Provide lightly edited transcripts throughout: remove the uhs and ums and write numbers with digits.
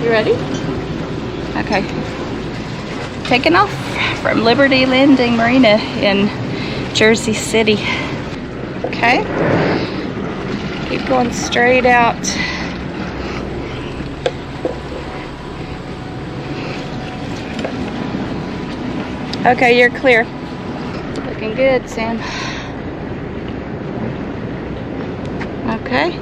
You ready? Okay. Taking off from Liberty Landing Marina in Jersey City. Okay. Keep going straight out. Okay, you're clear. Looking good, Sam. Okay.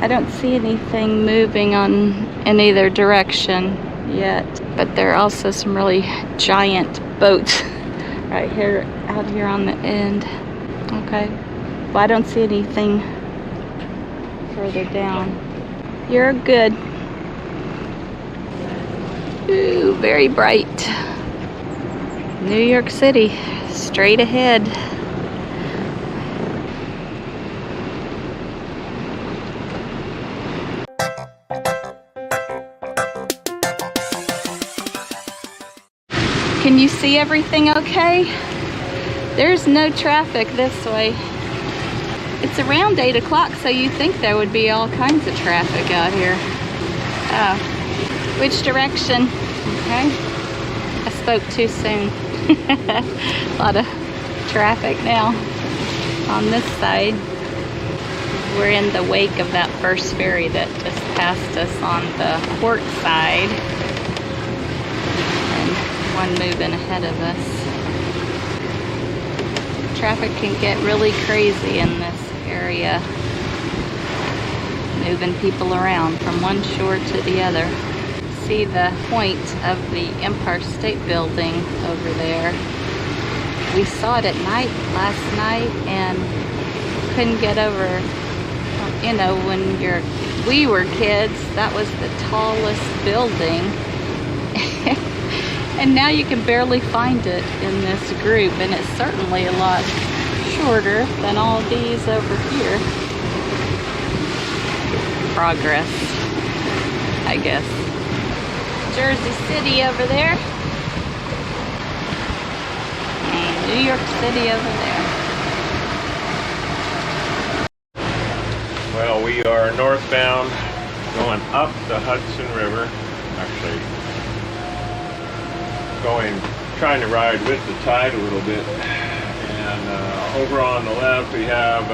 I don't see anything moving in either direction yet, but there are also some really giant boats right here, out here on the end. Okay. Well, I don't see anything further down. You're good. Ooh, very bright. New York City, straight ahead. Can you see everything okay? There's no traffic this way. It's around 8 o'clock, so you think there would be all kinds of traffic out here. Oh, which direction? Okay. I spoke too soon. A lot of traffic now on this side. We're in the wake of that first ferry that just passed us on the port side. One moving ahead of us. Traffic can get really crazy in this area, moving people around from one shore to the other. See the point of the Empire State Building over there. We saw it at night last night and couldn't get over. You know, when we were kids, that was the tallest building. And now you can barely find it in this group, and it's certainly a lot shorter than all these over here. Progress, I guess. Jersey City over there. And New York City over there. Well, we are northbound, going up the Hudson River. Actually, trying to ride with the tide a little bit. And over on the left we have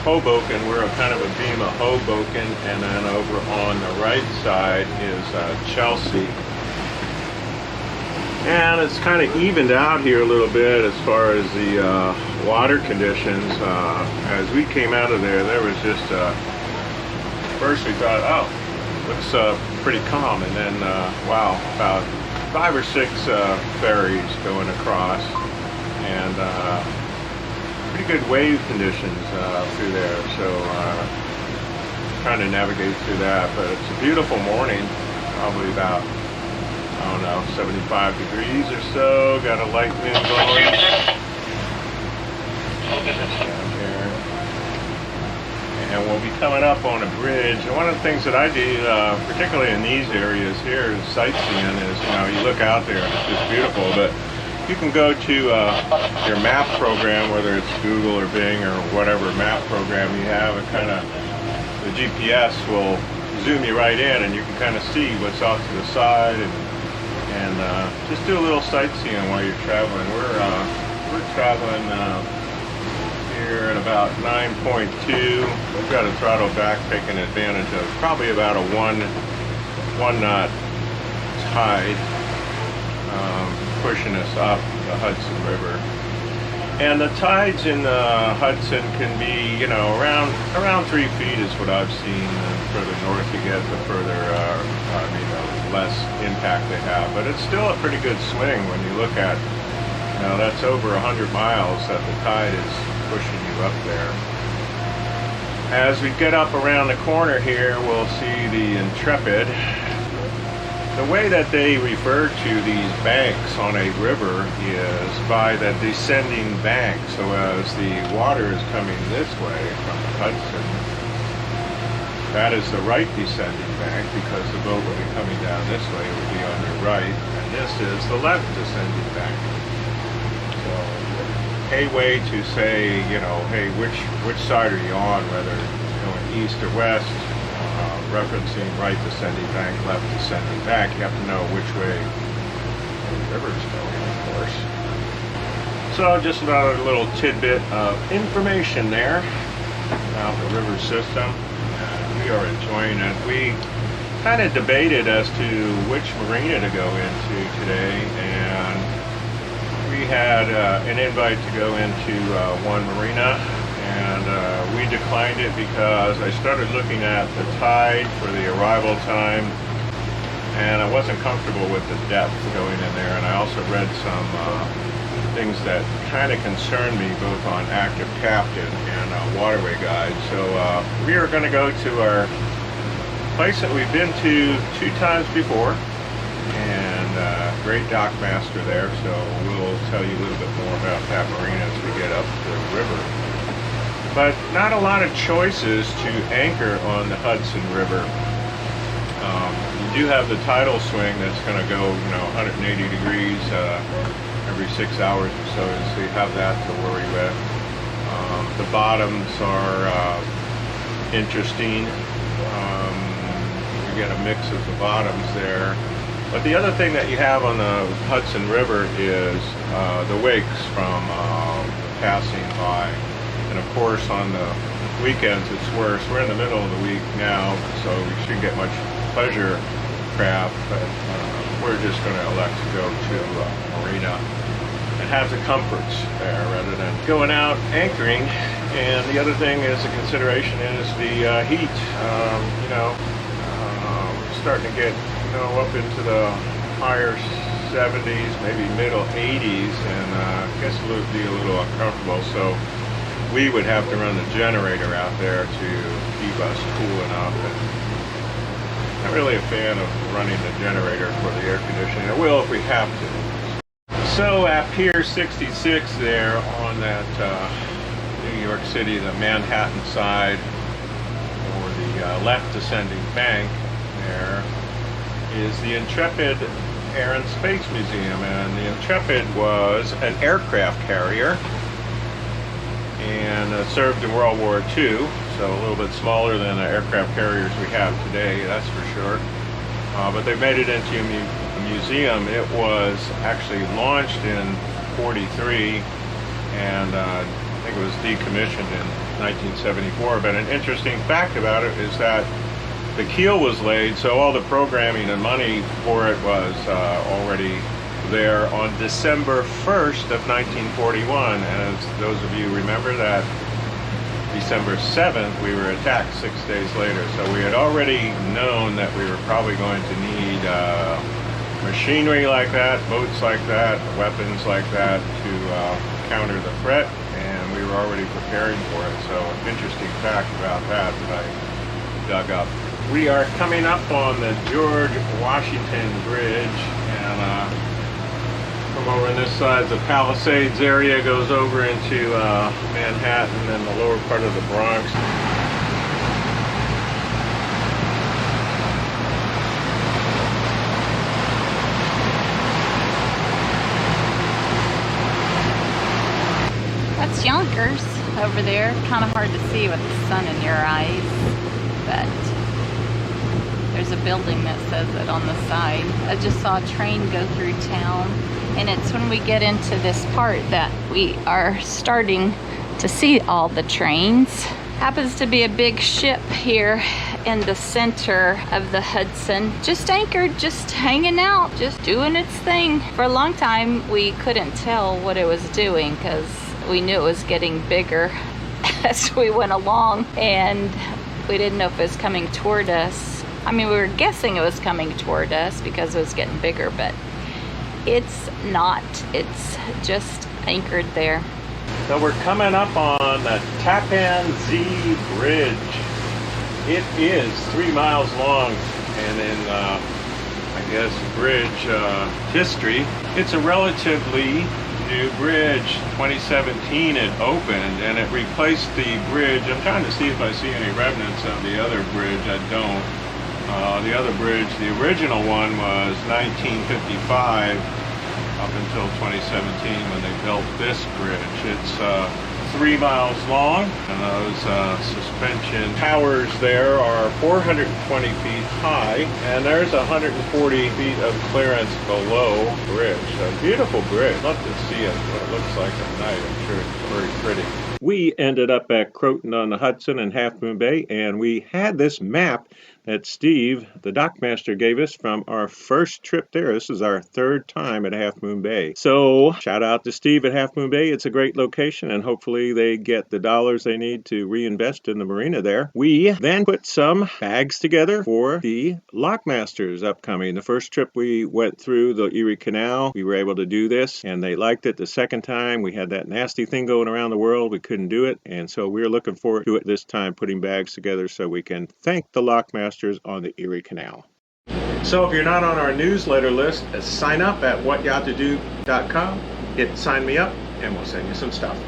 Hoboken. We're kind of a beam of Hoboken, and then over on the right side is Chelsea. And it's kind of evened out here a little bit as far as the water conditions. As we came out of there, there was just first we thought, oh, looks pretty calm, and then wow, about 5 or 6 ferries going across, and pretty good wave conditions through there, so trying to navigate through that. But it's a beautiful morning, probably about, I don't know, 75 degrees or so. Got a light wind blowing down here. And we'll be coming up on a bridge. And one of the things that I do, particularly in these areas here, sightseeing, is, you know, you look out there and it's just beautiful, but you can go to your map program, whether it's Google or Bing or whatever map program you have, and kind of the GPS will zoom you right in, and you can kind of see what's off to the side, and just do a little sightseeing while you're traveling. We're traveling here at about 9.2. We've got a throttle back, taking advantage of probably about a one knot tide pushing us up the Hudson River. And the tides in the Hudson can be, you know, around 3 feet is what I've seen. The further north you get, the further, less impact they have. But it's still a pretty good swing when you look at, you know, that's over 100 miles that the tide is pushing you up there. As we get up around the corner here, we'll see the Intrepid. The way that they refer to these banks on a river is by the descending bank. So as the water is coming this way from the Hudson, that is the right descending bank, because the boat will be coming down this way, it will be on your right, and this is the left descending bank. So a way to say, you know, hey, which side are you on, whether going east or west, referencing right descending bank, left descending bank. You have to know which way the river's going, of course. So just another little tidbit of information there about the river system. We are enjoying it. We kind of debated as to which marina to go into today, and we had an invite to go into one marina, and we declined it because I started looking at the tide for the arrival time, and I wasn't comfortable with the depth going in there, and I also read some things that kind of concerned me both on Active Captain and Waterway Guide. So we are going to go to our place that we've been to 2 times before, and great dock master there, so we'll tell you a little bit more about that marina as we get up the river. But not a lot of choices to anchor on the Hudson River. You do have the tidal swing that's going to go 180 degrees every 6 hours or so you have that to worry with. The bottoms are interesting. You get a mix of the bottoms there. But the other thing that you have on the Hudson River is the wakes from passing by. And of course on the weekends it's worse. We're in the middle of the week now, so we shouldn't get much pleasure craft, but we're just going to elect to go to Marina and have the comforts there rather than going out anchoring. And the other thing is, the consideration is the heat. Starting to get up into the higher 70s, maybe middle 80s, and I guess it would be a little uncomfortable. So we would have to run the generator out there to keep us cool enough. And I'm not really a fan of running the generator for the air conditioning. I will if we have to. So at Pier 66 there on that New York City, the Manhattan side, or the left descending bank, there is the Intrepid Air and Space Museum, and the Intrepid was an aircraft carrier and served in World War II, so a little bit smaller than the aircraft carriers we have today, that's for sure. But they made it into a museum. It was actually launched in '43, and I think it was decommissioned in 1974. But an interesting fact about it is that the keel was laid, so all the programming and money for it was already there on December 1st of 1941. And as those of you remember, that December 7th we were attacked 6 days later. So we had already known that we were probably going to need machinery like that, boats like that, weapons like that to counter the threat, and we were already preparing for it. So interesting fact about that I dug up. We are coming up on the George Washington Bridge, and from over on this side, the Palisades area goes over into Manhattan and the lower part of the Bronx. That's Yonkers over there. Kind of hard to see with the sun in your eyes, but there's a building that says it on the side. I just saw a train go through town, and it's when we get into this part that we are starting to see all the trains. Happens to be a big ship here in the center of the Hudson, just anchored, just hanging out, just doing its thing. For a long time we couldn't tell what it was doing because we knew it was getting bigger as we went along, and we didn't know if it was coming toward us. I mean, we were guessing it was coming toward us because it was getting bigger, but it's not. It's just anchored there. So we're coming up on the Tappan Zee Bridge. It is 3 miles long, and in, I guess, bridge history, it's a relatively new bridge. 2017 it opened, and it replaced the bridge. I'm trying to see if I see any remnants of the other bridge. I don't. The other bridge, the original one, was 1955 up until 2017 when they built this bridge. It's 3 miles long, and those suspension towers there are 420 feet high, and there's 140 feet of clearance below the bridge. A beautiful bridge. Love to see it, what it looks like at night. I'm sure it's very pretty. We ended up at Croton-on-Hudson in Half Moon Bay, and we had this map that Steve, the dockmaster, gave us from our first trip there. This is our third time at Half Moon Bay. So shout out to Steve at Half Moon Bay. It's a great location, and hopefully they get the dollars they need to reinvest in the marina there. We then put some bags together for the Lockmasters upcoming. The first trip we went through the Erie Canal, we were able to do this, and they liked it. The second time, we had that nasty thing going around the world. We couldn't do it, and so we're looking forward to it this time, putting bags together so we can thank the Lockmasters on the Erie Canal. So if you're not on our newsletter list, sign up at whatyachttodo.com. Hit sign me up, and we'll send you some stuff.